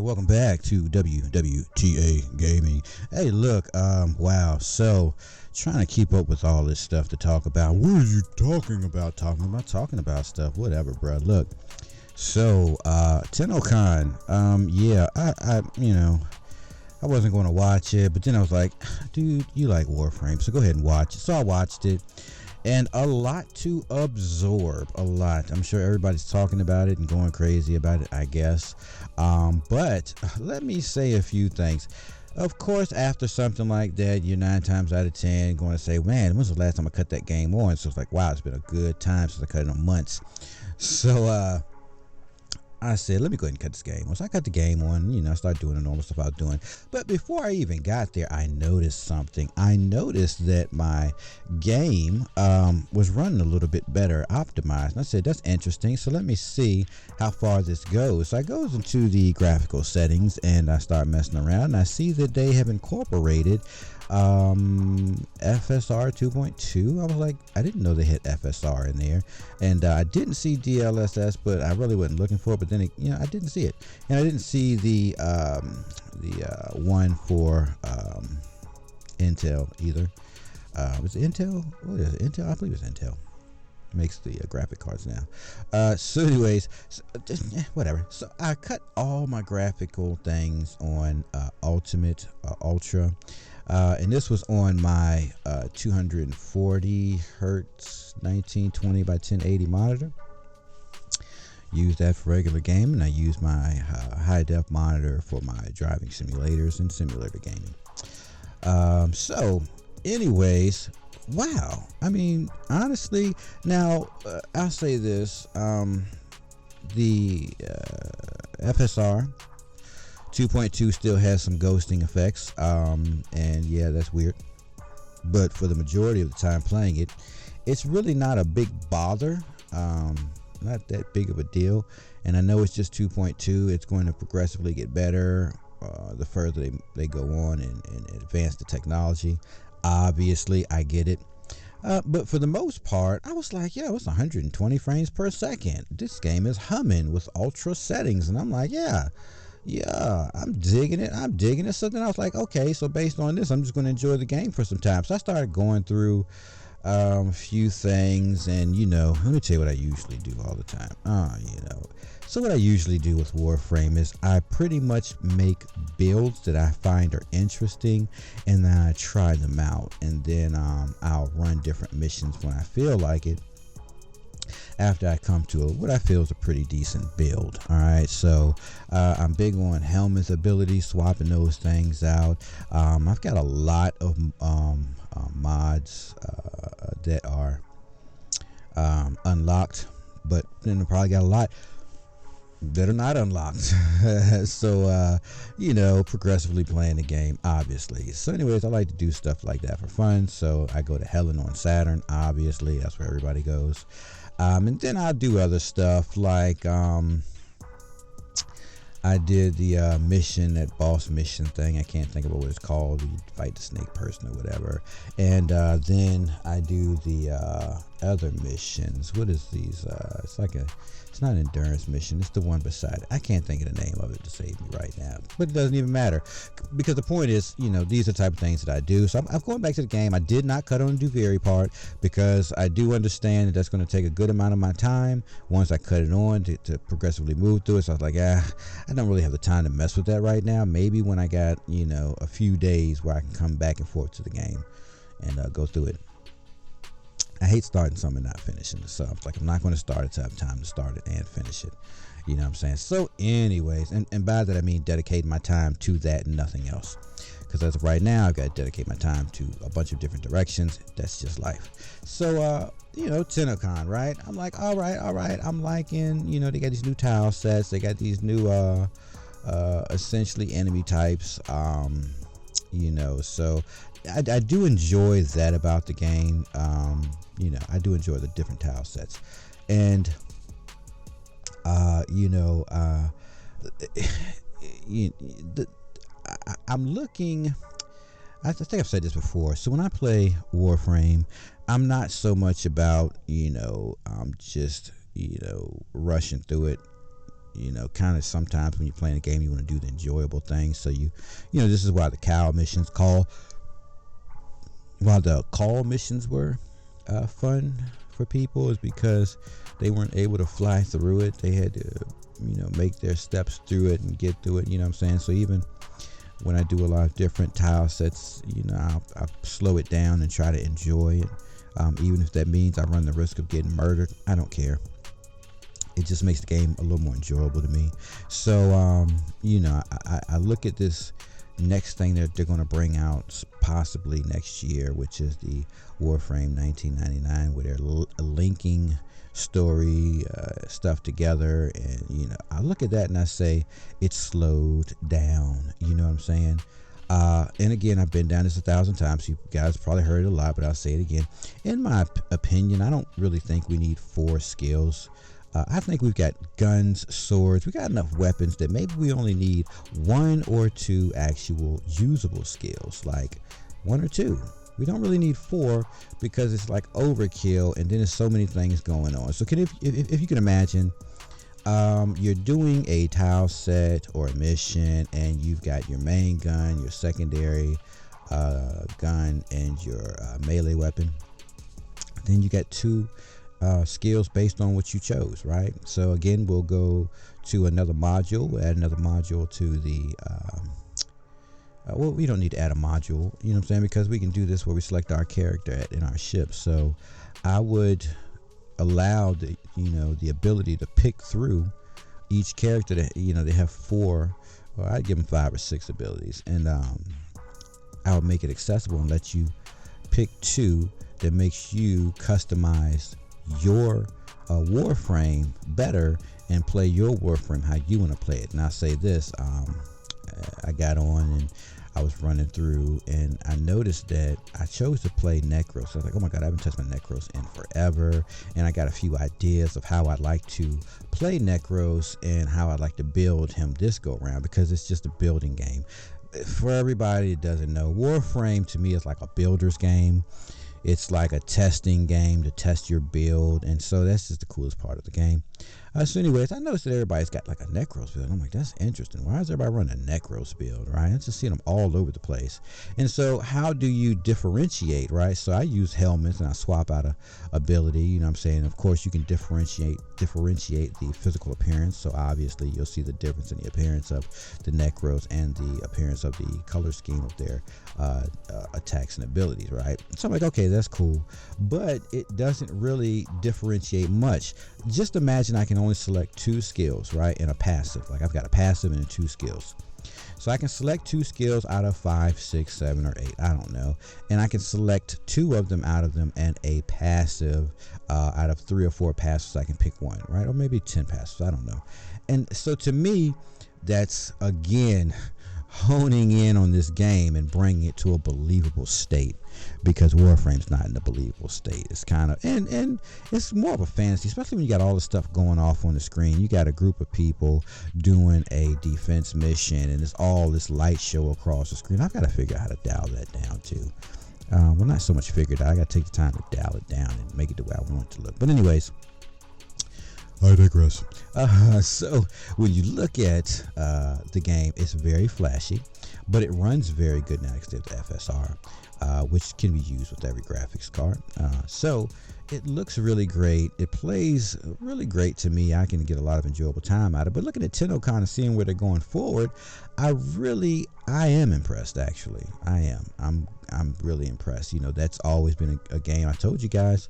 welcome back to WWTA Gaming. Hey, look, wow, so trying to keep up with all this stuff to talk about. What are you talking about? Talking about stuff, whatever, bro. Look, so, TennoCon, yeah, I wasn't going to watch it, but then I was like, dude, you like Warframe, so go ahead and watch it. So I watched it. And a lot to absorb, a lot. I'm sure everybody's talking about it and going crazy about it, I guess. But let me say a few things. Of course, after something like that, you're 9 times out of 10 going to say, man, when's the last time I cut that game on? So it's like, wow, it's been a good time since I cut it on months. So, I said, let me go ahead and cut this game. Once I cut the game on, I started doing the normal stuff I was doing. But before I even got there, I noticed something. I noticed that my game was running a little bit better, optimized. And I said, that's interesting. So let me see how far this goes. So I goes into the graphical settings and I start messing around. And I see that they have incorporated FSR 2.2. I was like, I didn't know they had FSR in there, and I didn't see DLSS, but I really wasn't looking for it. But then I didn't see it, and I didn't see the one for Intel either. Was it Intel? What is it? Intel? I believe it's Intel. Makes the graphic cards now. So anyways, whatever. So I cut all my graphical things on Ultimate, Ultra. And this was on my 240 hertz 1920 by 1080 monitor. Use that for regular gaming. I use my high def monitor for my driving simulators and simulator gaming. So anyways, wow. I mean, honestly, now I'll say this. The FSR 2.2 still has some ghosting effects, and yeah, that's weird, but for the majority of the time playing it, it's really not a big bother, not that big of a deal. And I know it's just 2.2. It's going to progressively get better the further they go on and advance the technology. Obviously, I get it, but for the most part, I was like, yeah, it's 120 frames per second. This game is humming with ultra settings, and I'm like, yeah, I'm digging it. So then I was like, okay, so based on this, I'm just going to enjoy the game for some time. So I started going through a few things, and let me tell you what I usually do all the time. So what I usually do with Warframe is I pretty much make builds that I find are interesting, and then I try them out, and then I'll run different missions when I feel like it, after I come to what I feel is a pretty decent build. All right, so I'm big on helmet ability, swapping those things out. I've got a lot of mods that are unlocked, but then I probably got a lot that are not unlocked. So progressively playing the game, obviously. So anyways, I like to do stuff like that for fun. So I go to Helen on Saturn, obviously. That's where everybody goes. And then I'll do other stuff like I did the mission, that boss mission thing. I can't think of what it's called. You fight the snake person or whatever. And then I do the other missions. What is these? It's not an endurance mission. It's the one beside it. I can't think of the name of it to save me right now. But it doesn't even matter, because the point is, these are the type of things that I do. So I'm going back to the game. I did not cut on the Duviri part, because I do understand that that's going to take a good amount of my time once I cut it on to progressively move through it. So I was like, I don't really have the time to mess with that right now. Maybe when I got, a few days where I can come back and forth to the game and go through it. I hate starting something and not finishing it. So I'm like, I'm not going to start it to have time to start it and finish it. You know what I'm saying? So anyways, and by that I mean dedicating my time to that and nothing else. Because as of right now, I've got to dedicate my time to a bunch of different directions. That's just life. So, TennoCon, right? I'm like, all right. I'm liking, they got these new tile sets. They got these new, essentially enemy types. So I do enjoy that about the game. I do enjoy the different tile sets, and I'm looking. I think I've said this before. So when I play Warframe, I'm not so much about I'm just rushing through it kind of sometimes when you're playing a game, you want to do the enjoyable things. So this is why the call missions were fun for people, is because they weren't able to fly through it. They had to, make their steps through it and get through it. You know what I'm saying? So even when I do a lot of different tile sets, I slow it down and try to enjoy it. Even if that means I run the risk of getting murdered, I don't care. It just makes the game a little more enjoyable to me. So, I look at this next thing that they're going to bring out possibly next year, which is the Warframe 1999, where they're linking story stuff together. And, I look at that and I say it's slowed down. You know what I'm saying? And again, I've been down this 1,000 times. You guys probably heard it a lot, but I'll say it again. In my opinion, I don't really think we need 4 skills. I think we've got guns, swords. We got enough weapons that maybe we only need 1 or 2 actual usable skills, like 1 or 2. We don't really need 4 because it's like overkill, and then there's so many things going on. So if you can imagine, you're doing a tile set or a mission, and you've got your main gun, your secondary gun, and your melee weapon. Then you got 2 skills based on what you chose, right? So again, we'll go to another module. We'll add another module to the we don't need to add a module, you know what I'm saying, because we can do this where we select our character in our ship. So I would allow the ability to pick through each character that they have 4, or I'd give them 5 or 6 abilities, and I would make it accessible and let you pick 2 that makes you customize your Warframe better and play your Warframe how you want to play it. And I'll say this, I got on and I was running through, and I noticed that I chose to play Necros. So I was like, oh my god, I haven't touched my Necros in forever, and I got a few ideas of how I'd like to play Necros and how I'd like to build him this go around, because it's just a building game. For everybody that doesn't know, Warframe to me is like a builder's game. It's like a testing game to test your build, and so that's just the coolest part of the game. So anyways, I noticed that everybody's got like a Necros build. I'm like, that's interesting. Why is everybody running a Necros build, right? I just see them all over the place. And so how do you differentiate, right? So I use helmets and I swap out a ability, you know what I'm saying? Of course, you can differentiate the physical appearance. So obviously you'll see the difference in the appearance of the Necros and the appearance of the color scheme of their attacks and abilities, right? So I'm like, okay, that's cool, but it doesn't really differentiate much. Just imagine I can only select 2 skills, right, and a passive. Like I've got a passive and 2 skills. So I can select 2 skills out of 5, 6, 7, or 8. I don't know. And I can select 2 of them out of them and a passive out of 3 or 4 passives. I can pick 1, right? Or maybe 10 passives. I don't know. And so to me, that's again honing in on this game and bringing it to a believable state, because Warframe's not in a believable state. It's kind of and it's more of a fantasy, especially when you got all the stuff going off on the screen. You got a group of people doing a defense mission, and it's all this light show across the screen. I've got to figure out how to dial that down too. Well, not so much figured out. I got to take the time to dial it down and make it the way I want it to look. But anyways, I digress. So when you look at the game, it's very flashy, but it runs very good next to the FSR, which can be used with every graphics card. So it looks really great. It plays really great to me. I can get a lot of enjoyable time out of it. But looking at TennoCon and seeing where they're going forward, I am impressed. Actually, I am. I'm really impressed. That's always been a game. I told you guys.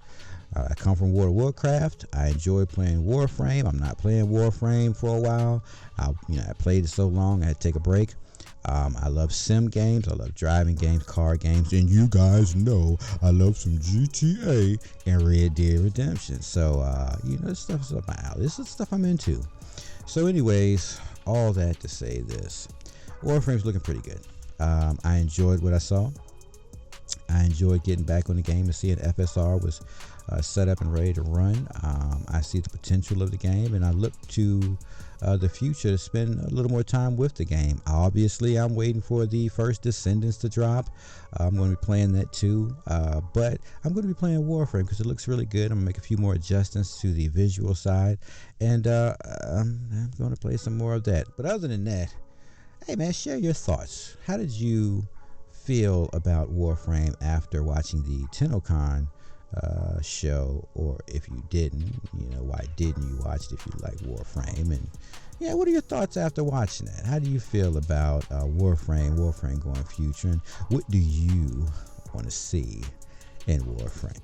I come from World of Warcraft. I enjoy playing Warframe. I'm not playing Warframe for a while. I played it so long I had to take a break. I love sim games. I love driving games, car games, and you guys know I love some GTA and Red Dead Redemption. So this stuff is up my alley. This is stuff I'm into. So anyways, all that to say this, Warframe's looking pretty good. I enjoyed what I saw. I enjoyed getting back on the game and seeing FSR was set up and ready to run. I see the potential of the game, and I look to the future to spend a little more time with the game. Obviously, I'm waiting for the first Descendants to drop. I'm going to be playing that too, but I'm going to be playing Warframe because it looks really good. I'm going to make a few more adjustments to the visual side, and I'm going to play some more of that. But other than that, hey man, share your thoughts. How did you feel about Warframe after watching the TennoCon show? Or if you didn't, why didn't you watch it if you like Warframe? And yeah, what are your thoughts after watching that? How do you feel about Warframe going future, and what do you want to see in Warframe?